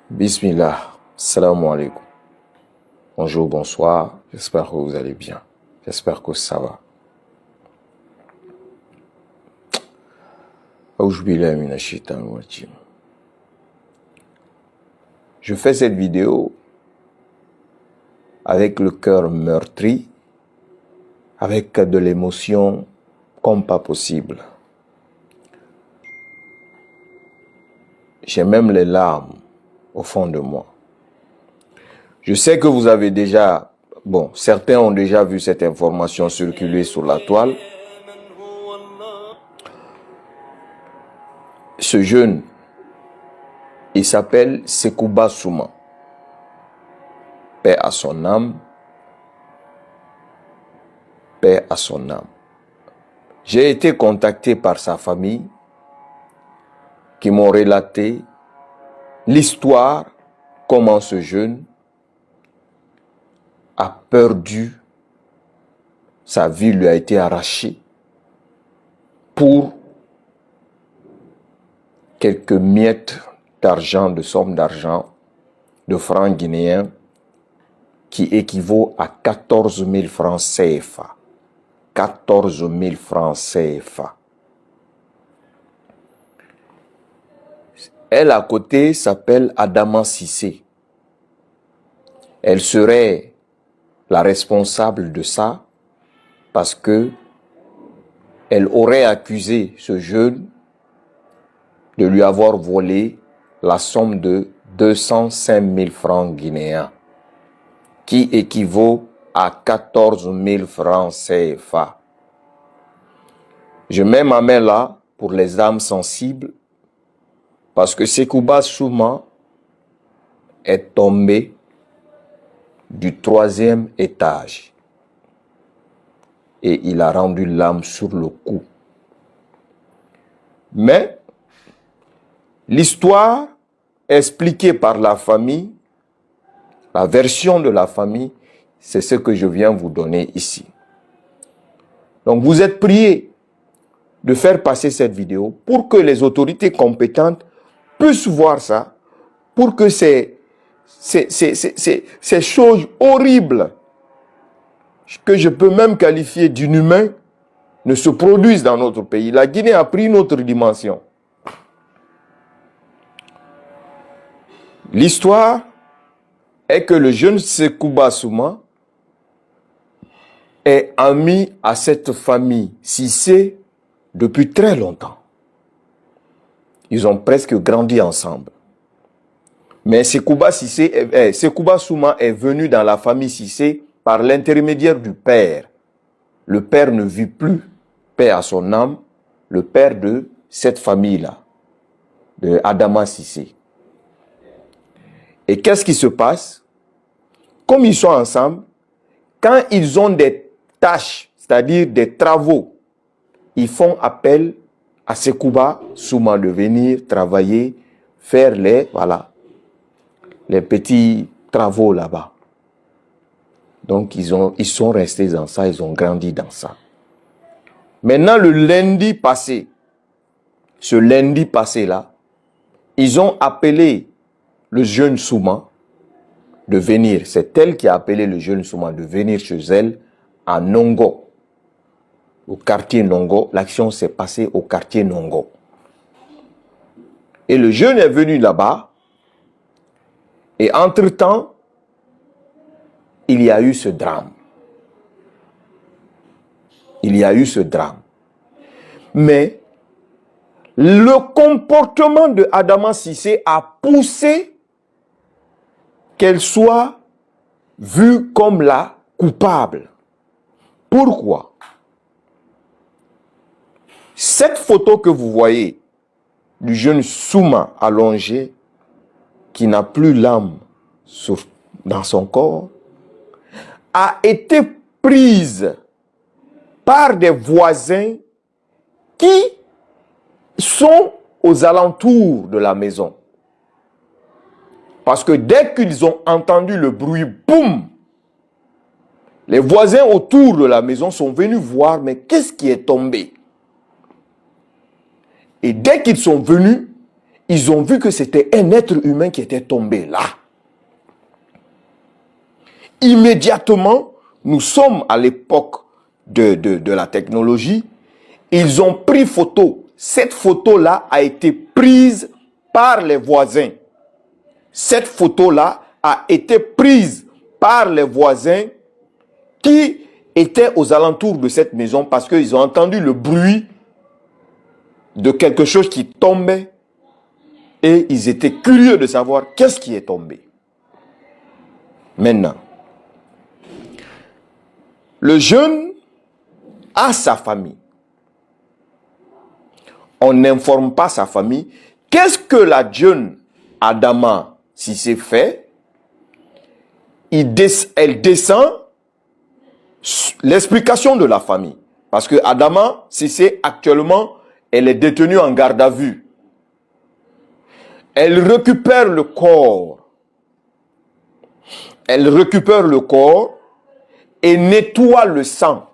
Bismillah, salam alaikum. Bonjour, bonsoir, j'espère que vous allez bien. J'espère que ça va. Je fais cette vidéo avec le cœur meurtri, avec de l'émotion comme pas possible. J'ai même les larmes au fond de moi. Je sais que vous avez déjà, certains ont déjà vu cette information circuler sur la toile. Ce jeune, il s'appelle Sekouba Souma. Paix à son âme. Paix à son âme. J'ai été contacté par sa famille qui m'ont relaté l'histoire, comment ce jeune a perdu, sa vie lui a été arrachée pour quelques miettes d'argent, de sommes d'argent, de francs guinéens, qui équivaut à 14 000 francs CFA. 14 000 francs CFA. Elle à côté s'appelle Adama Sissé. Elle serait la responsable de ça parce que elle aurait accusé ce jeune de lui avoir volé la somme de 205 000 francs guinéens, qui équivaut à 14 000 francs CFA. Je mets ma main là pour les âmes sensibles parce que Sekouba Souma est tombé du 3e étage et il a rendu l'âme sur le coup. Mais l'histoire expliquée par la famille, la version de la famille, c'est ce que je viens vous donner ici. Donc vous êtes priés de faire passer cette vidéo pour que les autorités compétentes puissent voir ça, pour que ces choses horribles, que je peux même qualifier d'inhumains, ne se produisent dans notre pays. La Guinée a pris une autre dimension. L'histoire est que le jeune Sekouba Souma est ami à cette famille Sissé depuis très longtemps. Ils ont presque grandi ensemble. Mais Sekouba Souma est venu dans la famille Sissé par l'intermédiaire du père. Le père ne vit plus, paix à son âme, le père de cette famille-là, de Adama Sissé. Et qu'est-ce qui se passe? Comme ils sont ensemble, quand ils ont des tâches, c'est-à-dire des travaux, ils font appel à Sekouba Souma de venir travailler, faire les petits travaux là-bas. Donc ils sont restés dans ça, ils ont grandi dans ça. Maintenant le lundi passé, ce lundi passé là, ils ont appelé le jeune Souma de venir. C'est elle qui a appelé le jeune Souma de venir chez elle à Nongo. Au quartier Nongo, l'action s'est passée au quartier Nongo. Et le jeune est venu là-bas. Et entre-temps, il y a eu ce drame. Il y a eu ce drame. Mais le comportement de Adama Sissé a poussé qu'elle soit vue comme la coupable. Pourquoi? Cette photo que vous voyez du jeune Souma allongé, qui n'a plus l'âme dans son corps, a été prise par des voisins qui sont aux alentours de la maison. Parce que dès qu'ils ont entendu le bruit, boum, les voisins autour de la maison sont venus voir, mais qu'est-ce qui est tombé? Et dès qu'ils sont venus, ils ont vu que c'était un être humain qui était tombé là. Immédiatement, nous sommes à l'époque de la technologie, ils ont pris photo. Cette photo-là a été prise par les voisins. Cette photo-là a été prise par les voisins qui étaient aux alentours de cette maison parce qu'ils ont entendu le bruit de quelque chose qui tombait et ils étaient curieux de savoir qu'est-ce qui est tombé. Maintenant, le jeune a sa famille. On n'informe pas sa famille. Qu'est-ce que la jeune Adama Cissé fait? Elle descend l'explication de la famille. Parce que Adama Cissé, actuellement, elle est détenue en garde à vue. Elle récupère le corps. Elle récupère le corps et nettoie le sang.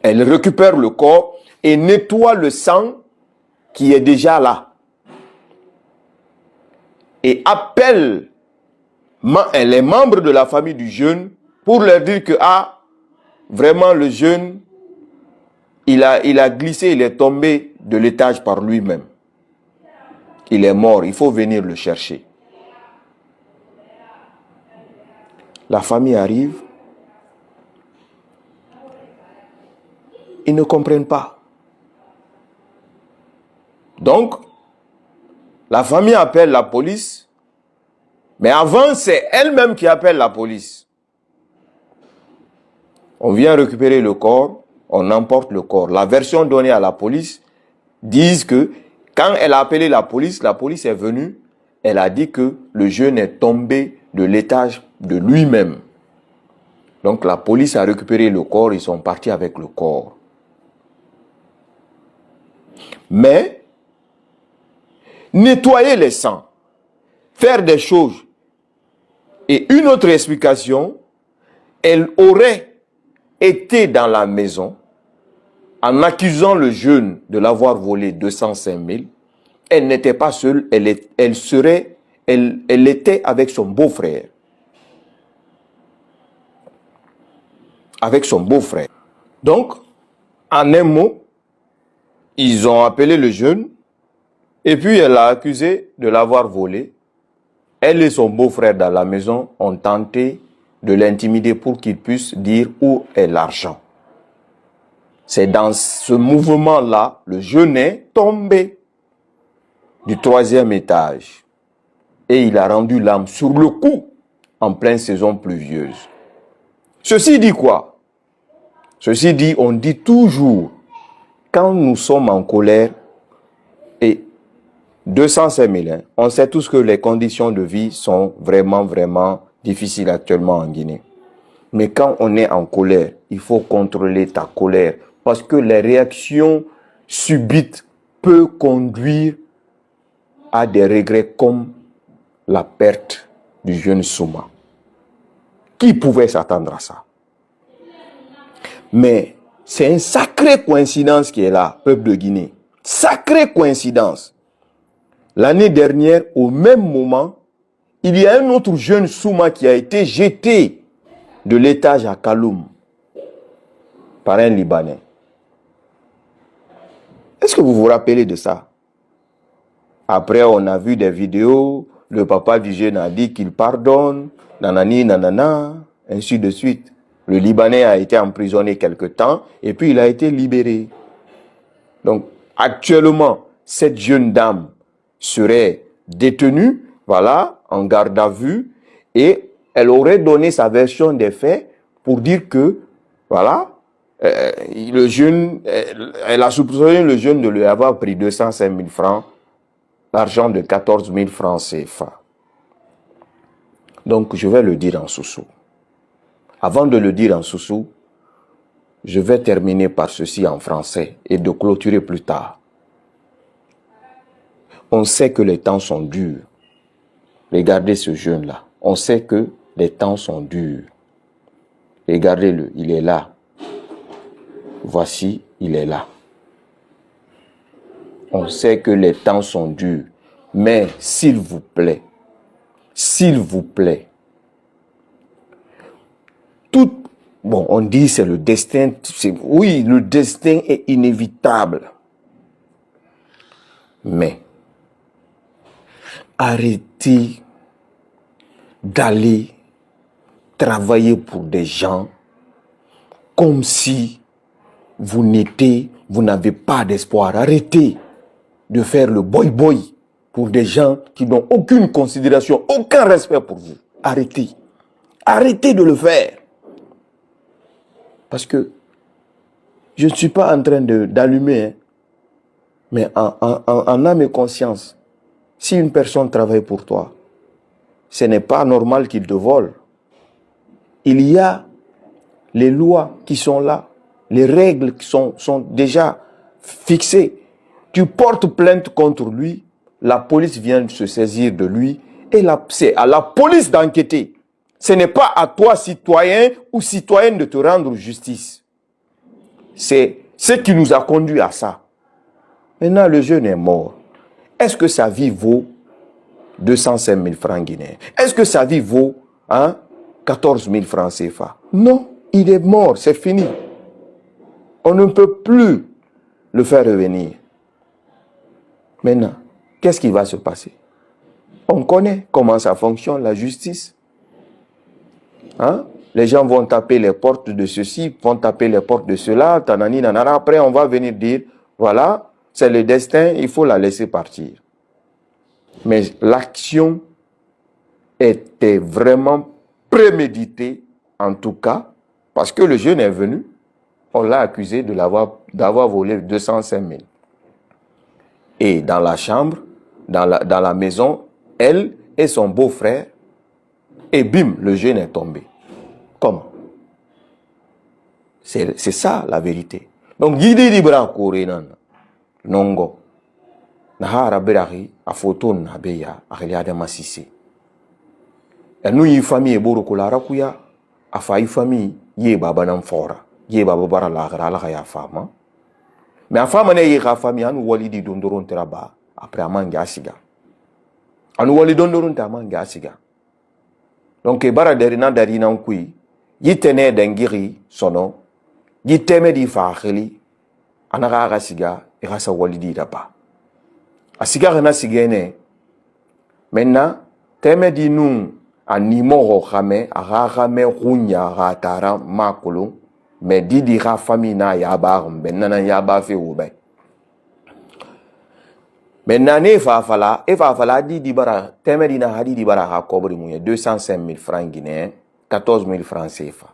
Elle récupère le corps et nettoie le sang qui est déjà là. Et appelle les membres de la famille du jeune pour leur dire que, vraiment le jeune, il a glissé, il est tombé de l'étage par lui-même. Il est mort, il faut venir le chercher. La famille arrive. Ils ne comprennent pas. Donc, la famille appelle la police, mais avant, c'est elle-même qui appelle la police. On vient récupérer le corps, on emporte le corps. La version donnée à la police dit que quand elle a appelé la police est venue, elle a dit que le jeune est tombé de l'étage de lui-même. Donc la police a récupéré le corps, ils sont partis avec le corps. Mais, nettoyer les sangs, faire des choses, et une autre explication, elle aurait été dans la maison en accusant le jeune de l'avoir volé 205 000. Elle n'était pas seule, elle était avec son beau-frère. Avec son beau-frère. Donc, en un mot, ils ont appelé le jeune et puis elle l'a accusé de l'avoir volé. Elle et son beau-frère dans la maison ont tenté de l'intimider pour qu'il puisse dire où est l'argent. C'est dans ce mouvement-là, le jeune est tombé du 3e étage et il a rendu l'âme sur le coup en pleine saison pluvieuse. Ceci dit quoi? Ceci dit, on dit toujours, quand nous sommes en colère, et 205 000, on sait tous que les conditions de vie sont vraiment, vraiment difficiles actuellement en Guinée. Mais quand on est en colère, il faut contrôler ta colère. Parce que les réactions subites peuvent conduire à des regrets comme la perte du jeune Souma. Qui pouvait s'attendre à ça? Mais c'est une sacrée coïncidence qui est là, peuple de Guinée. Sacrée coïncidence. L'année dernière, au même moment, il y a un autre jeune Souma qui a été jeté de l'étage à Kaloum par un Libanais. Est-ce que vous vous rappelez de ça? Après, on a vu des vidéos, le papa du jeune a dit qu'il pardonne, nanani, nanana, ainsi de suite. Le Libanais a été emprisonné quelque temps et puis il a été libéré. Donc, actuellement, cette jeune dame serait détenue, voilà, en garde à vue, et elle aurait donné sa version des faits pour dire que, voilà, le jeune, elle a soupçonné le jeune de lui avoir pris 205 000 francs, l'argent de 14 000 francs CFA. Donc, je vais le dire en sous-sous. Avant de le dire en sous-sous, je vais terminer par ceci en français et de clôturer plus tard. On sait que les temps sont durs. Regardez ce jeune-là. On sait que les temps sont durs. Regardez-le, il est là. Voici, il est là. On sait que les temps sont durs. Mais s'il vous plaît, tout, bon, on dit c'est le destin, oui, le destin est inévitable. Mais arrêtez d'aller travailler pour des gens comme si vous n'avez pas d'espoir. Arrêtez de faire le boy-boy pour des gens qui n'ont aucune considération, aucun respect pour vous. Arrêtez. Arrêtez de le faire. Parce que je ne suis pas en train d'allumer, hein, mais en âme et conscience, si une personne travaille pour toi, ce n'est pas normal qu'il te vole. Il y a les lois qui sont là, les règles qui sont déjà fixées. Tu portes plainte contre lui, la police vient se saisir de lui et c'est à la police d'enquêter. Ce n'est pas à toi, citoyen ou citoyenne, de te rendre justice. C'est ce qui nous a conduit à ça. Maintenant, le jeune est mort. Est-ce que sa vie vaut 205 000 francs guinéens? Est-ce que sa vie vaut 14 000 francs CFA? Non, il est mort, c'est fini. On ne peut plus le faire revenir. Maintenant, qu'est-ce qui va se passer? On connaît comment ça fonctionne, la justice. Les gens vont taper les portes de ceci, vont taper les portes de cela, tanani, nanana. Après, on va venir dire, voilà, c'est le destin, il faut la laisser partir. Mais l'action était vraiment préméditée, en tout cas, parce que le jeune est venu, on l'a accusé d'avoir volé 205 000. Et dans la chambre, dans la maison, elle et son beau-frère, et bim, le jeune est tombé. Comment? C'est ça la vérité. Donc, Guidi Dibra Korenan, Nongo, Nahara Berari, a photo Nabeya, a Reliade Massissé. Et nous, y famille et Borokola Rakuya, a failli famille, yé babanam fora, yé babara la raya fama. Mais a femme n'est yé famille, à nous walidi dondoron teraba, après Amanga Siga. À nous walidi dondoron tamanga Siga. Donc, bara derina darina nkui, yi tene dengiri sono, yi teme di fakheli, anara siga, et rasa walidi daba. A siga rena sigene, maintenant, teme di nous, a nimoro rame, a rame runya ratara makolo, mais di dira famina yabar, benana yaba fe oube. Maintenant, il va falloir dire dibara, temerina hadi dibara ha kobri mouye 205 000 francs guinéens, 14 000 francs CFA.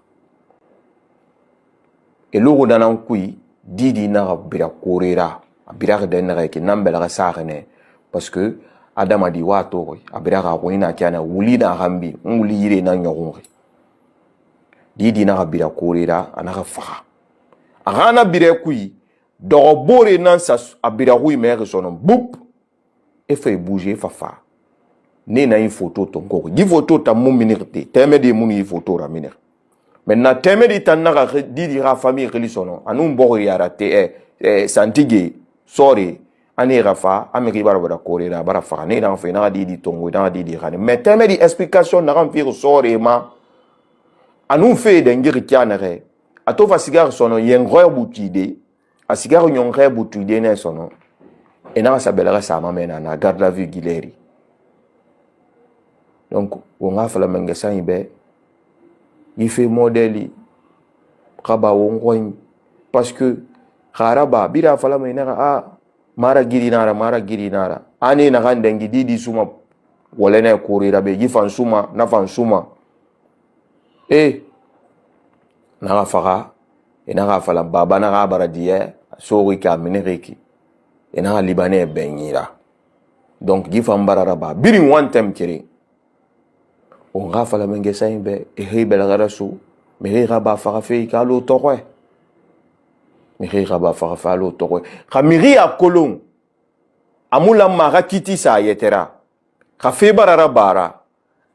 Et l'euro dans un coup, dit na bira korera, bira denere ki nambela sarene, parce que Adam a dit wato, abira raouina kiana, wuli na rambi, wuli yire na nyorunri. Dit na bira korera, anara faha. Arana bira kui, dorobore nan sa abira rouille mère son nom, boup. Et fait bouger fafa. Né na une photo ton corps. Di photo ta mon minérité. Teme de mon photo ra minère. Maintenant teme de ta na di dira famille relisono. Anu boro ya raté santige sorry ani rafa amiri bara korera bara fa né na fait na di tongo na di rane. Mais teme de explication na ram faire sorry ma anu fait d'engiri kianere. Ato fa cigare sono yengoy boutide. A cigare nyongre boutide na sono. Et n'a sa belle race à ma mère, na garde la vue Guileri. Donc, on a fait la mengesa ibe, il fait modèle, kaba wongwany, parce que, haraba, bira fala menera, mara girinara, ane na randengi di suma, walene kourira be, yifan suma, nafan suma. Et, na fara, et na fala baba na rabara diye, sorika menereki. Et na libanais benira. Donc gifam bararaba birin wantem kiri. On rafa la mengesa imbe e hebel garasu me raba farafe kalo torwe. Me raba farafa lo torwe. Kamiri a kolon. Amula marakiti sa yetera. Ka fe bararabara.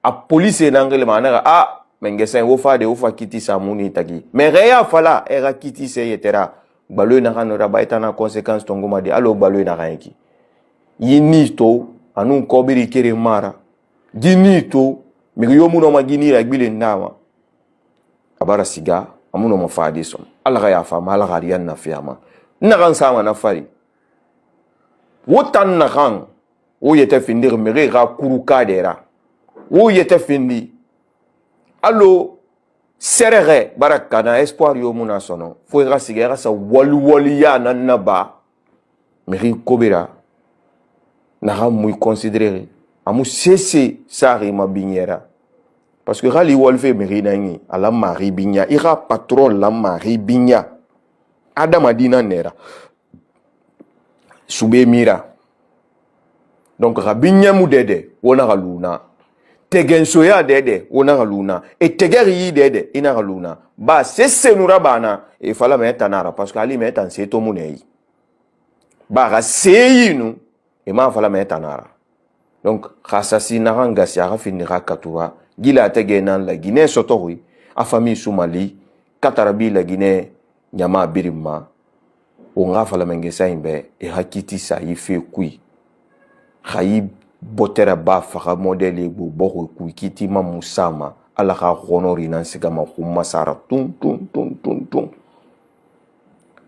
A police nangele manara mengesa wo fa de wo fa kiti sa muni tagi. Me reya fala era kiti se yetera. balo na kan raba itana conséquence tongo ma di alo balo na kan ki yini to anu kobiri kere mara gini to mi yomu no ma gini ra gbile ndawa abara siga amuno ma fadi som Allah ya fa ma Allah riyan na fiyama na kan sama na fari wotan na kan o yete findir mi ga kuru kadera o yete findi allo serere barakana espoir yo muna sono fo ga siga sa wali ya nan ba mi kobira na ga muy considérer amu cessé sari ma binyera parce que rali wolfe mi nani ala mari binya ira patron la mari binya adama dina nera sube mira donc rabinya mu dede wona galuna tegenso ya dede wona galuna et tegeri dede ina galuna ba cessé nous rabana e fala meta nara parce que ali meta seto munei ba ga seyinu e ma fala meta nara donc khasasi na ranga si ara finira katuwa gila tege nan la Guinée sotori a famille Soumali katarabi la Guinée nyama birima o nga fala mengesa imbe e hakiti sa yife kui khayi botera ba faka modele bu boko kui kiti ma musama ala ka honori nan sigama kuma sara tum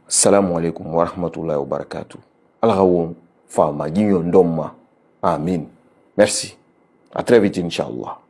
assalamu alaikum wa rahmatullahi wa barakatuh ala ka won fama ginyo ndomma amin merci à très vite inchallah.